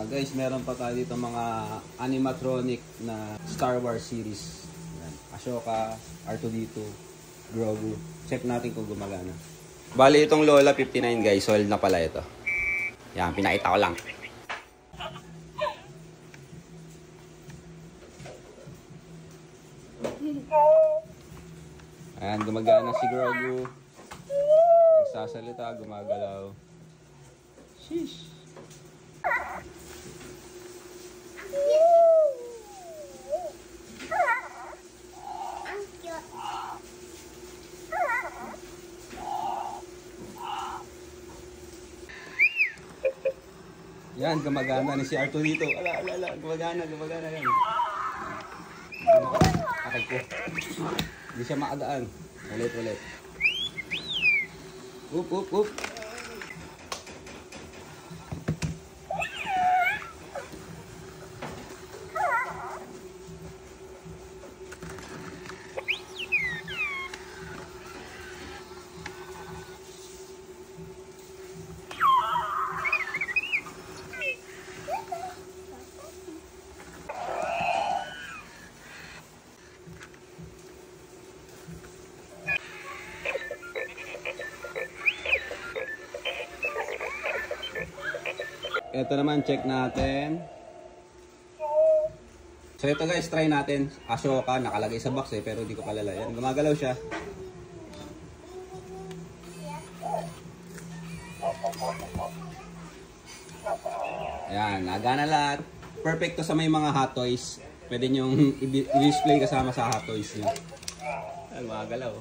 Guys, meron pa tayo dito mga animatronic na Star Wars series. Yan. Ashoka, R2-D2, Grogu. Check natin kung gumagana. Bali itong Lola 59 guys, sold na pala ito. Yan, pinakita ko lang. Ayan, gumagana si Grogu. Nagsasalita, gumagalaw. Sheesh. Yan, gumagana ni si R2-D2. Ala, gumagana yan. Akay ko. Hindi siya makadaan. Ulit. Up. Ito naman, check natin. So ito guys, try natin. Ashoka, nakalagay sa box pero hindi ko palala. Yan, gumagalaw siya. Ayan, nagana lahat. Perfect to sa may mga hot toys. Pwede nyong i-display kasama sa hot toys nyo. Ayan, gumagalaw.